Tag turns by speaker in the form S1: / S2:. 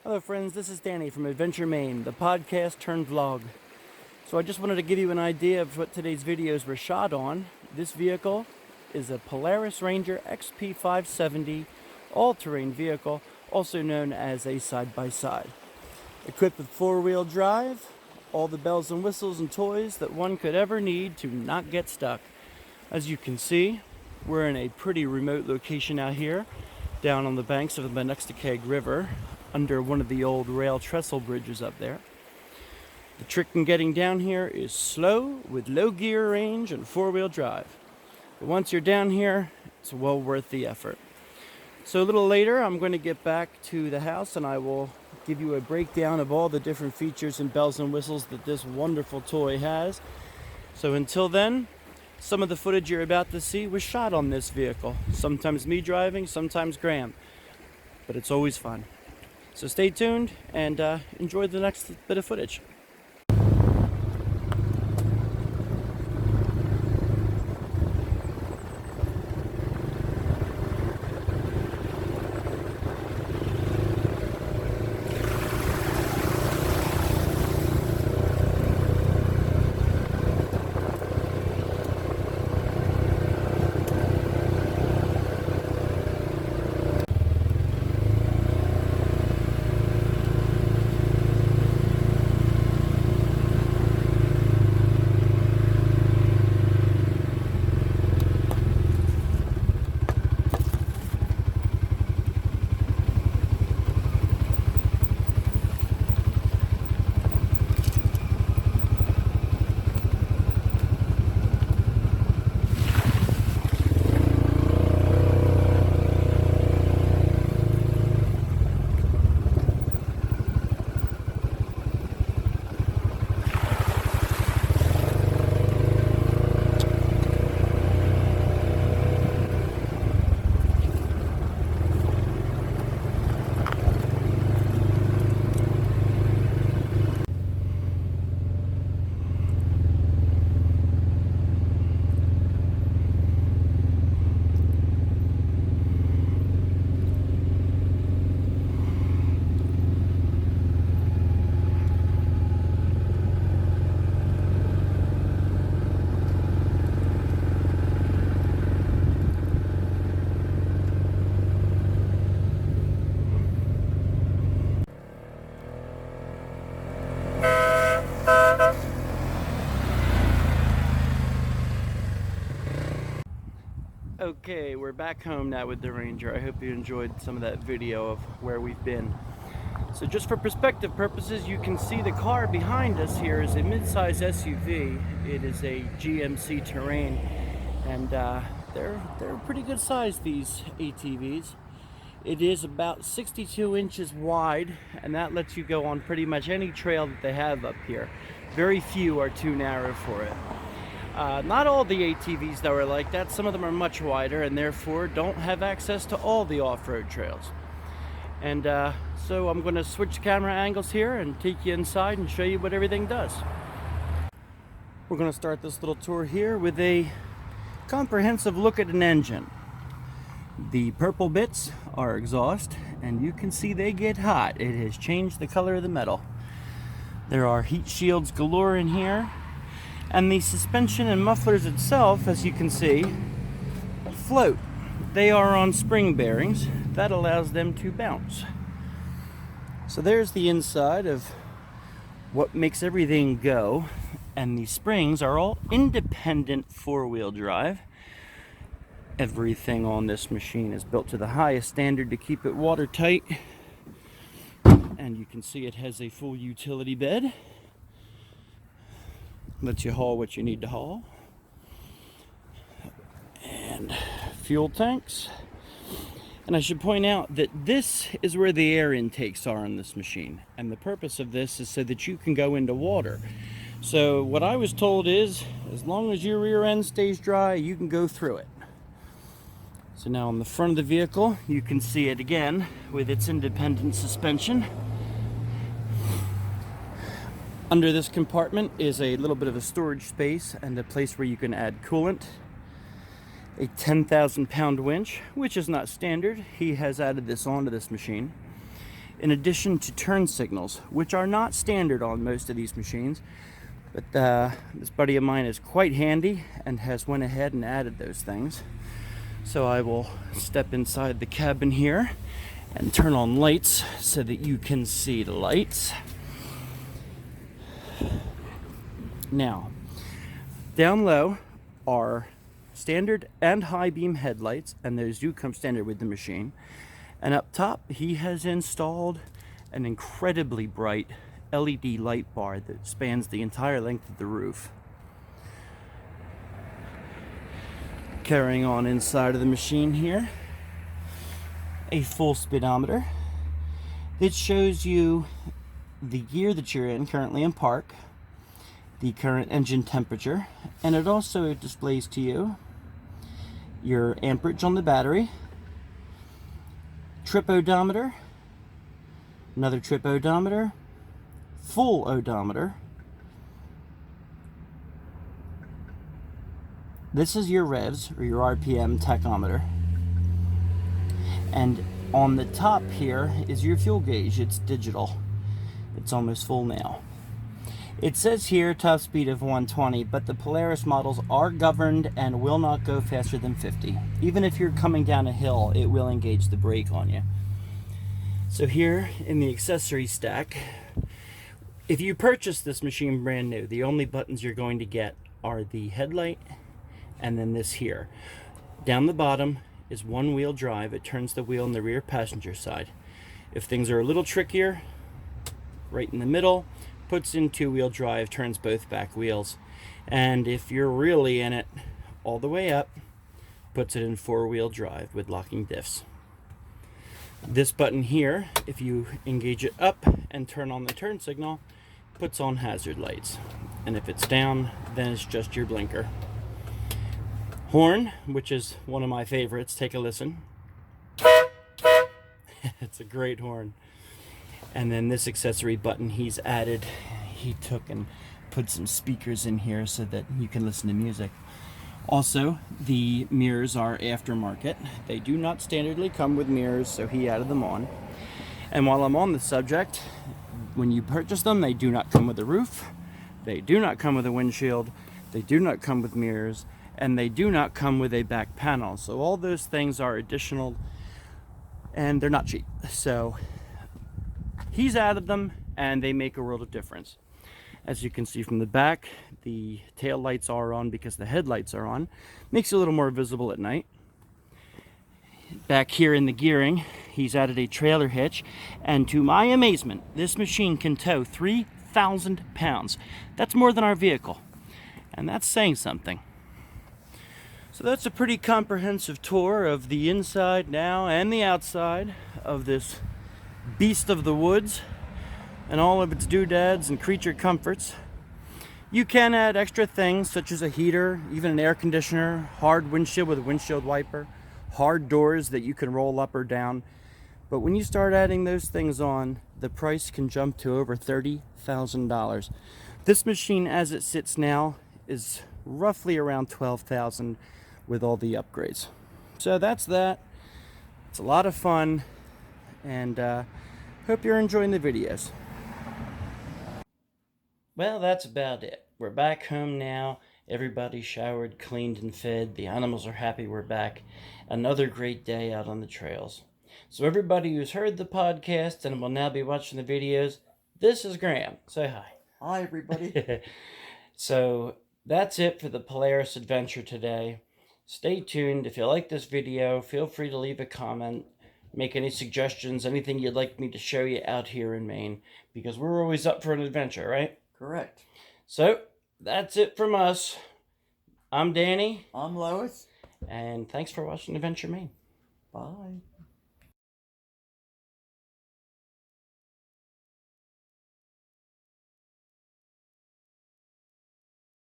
S1: Hello friends, this is Danny from Adventure Maine, the podcast turned vlog. So I just wanted to give you an idea of what today's videos were shot on. This vehicle is a Polaris Ranger XP570 all-terrain vehicle, also known as a side-by-side. Equipped with four-wheel drive, all the bells and whistles and toys that one could ever need to not get stuck. As you can see, we're in a pretty remote location out here, down on the banks of the Monexticag River, under one of the old rail trestle bridges up there. The trick in getting down here is slow, with low gear range and four-wheel drive. But once you're down here, it's well worth the effort. So a little later, I'm going to get back to the house and I will give you a breakdown of all the different features and bells and whistles that this wonderful toy has. So until then, some of the footage you're about to see was shot on this vehicle. Sometimes me driving, sometimes Graham. But it's always fun. So stay tuned and enjoy the next bit of footage. Okay, we're back home now with the Ranger. I hope you enjoyed some of that video of where we've been. So just for perspective purposes, you can see the car behind us here is a mid-size SUV. It is a GMC Terrain, and they're pretty good size, these ATVs. It is about 62 inches wide, and that lets you go on pretty much any trail that they have up here. Very few are too narrow for it. Not all the ATVs though are like that. Some of them are much wider and therefore don't have access to all the off-road trails. And so I'm going to switch camera angles here and take you inside and show you what everything does. We're going to start this little tour here with a comprehensive look at an engine. The purple bits are exhaust, and you can see they get hot. It has changed the color of the metal. There are heat shields galore in here. And the suspension and mufflers itself, as you can see, float. They are on spring bearings. That allows them to bounce. So there's the inside of what makes everything go. And the springs are all independent four-wheel drive. Everything on this machine is built to the highest standard to keep it watertight. And you can see it has a full utility bed. Lets you haul what you need to haul. And fuel tanks. And I should point out that this is where the air intakes are on this machine. And the purpose of this is so that you can go into water. So what I was told is, as long as your rear end stays dry, you can go through it. So now on the front of the vehicle, you can see it again with its independent suspension. Under this compartment is a little bit of a storage space and a place where you can add coolant. A 10,000 pound winch, which is not standard. He has added this onto this machine. in addition to turn signals, which are not standard on most of these machines. But this buddy of mine is quite handy and has went ahead and added those things. So I will step inside the cabin here and turn on lights so that you can see the lights. Now, down low are standard and high beam headlights, and those do come standard with the machine. And up top, he has installed an incredibly bright LED light bar that spans the entire length of the roof. Carrying on inside of the machine here, a full speedometer that shows you the gear that you're in, currently in park, the current engine temperature, and it also displays to you your amperage on the battery, trip odometer, another trip odometer, full odometer. This is your revs, or your RPM tachometer. And on the top here is your fuel gauge. It's digital. It's almost full now. It says here top speed of 120, but the Polaris models are governed and will not go faster than 50. Even if you're coming down a hill, it will engage the brake on you. So here in the accessory stack, if you purchase this machine brand new, the only buttons you're going to get are the headlight and then this here. Down the bottom is one-wheel drive. It turns the wheel on the rear passenger side. If things are a little trickier, right in the middle, puts in two-wheel drive, turns both back wheels. And if you're really in it all the way up, puts it in four-wheel drive with locking diffs. This button here, if you engage it up and turn on the turn signal, puts on hazard lights. And if it's down, then it's just your blinker. Horn, which is one of my favorites. Take a listen. It's a great horn. And then this accessory button he's added, he took and put some speakers in here so that you can listen to music. Also, the mirrors are aftermarket. They do not standardly come with mirrors, so he added them on. And while I'm on the subject, when you purchase them, they do not come with a roof, they do not come with a windshield, they do not come with mirrors, and they do not come with a back panel. So all those things are additional, and they're not cheap. So he's added them, and they make a world of difference. As you can see from the back, the tail lights are on because the headlights are on. Makes it a little more visible at night. Back here in the gearing, he's added a trailer hitch, and to my amazement, this machine can tow 3,000 pounds. That's more than our vehicle, and that's saying something. So that's a pretty comprehensive tour of the inside now and the outside of this beast of the woods and all of its doodads and creature comforts. You can add extra things such as a heater, even an air conditioner, hard windshield with a windshield wiper, hard doors that you can roll up or down. But when you start adding those things on, the price can jump to over $30,000. This machine as it sits now is roughly around $12,000 with all the upgrades. So that's that. It's a lot of fun, and hope you're enjoying the videos. Well, that's about it. We're back home now. Everybody showered, cleaned, and fed. The animals are happy we're back. Another great day out on the trails. So everybody who's heard the podcast and will now be watching the videos, this is Graham. Say hi.
S2: Hi, everybody.
S1: So that's it for the Polaris adventure today. Stay tuned. If you like this video, feel free to leave a comment, make any suggestions, anything you'd like me to show you out here in Maine, because we're always up for an adventure, right?
S2: Correct.
S1: So that's it from us. I'm Danny.
S2: I'm Lois.
S1: And thanks for watching Adventure Maine.
S2: Bye.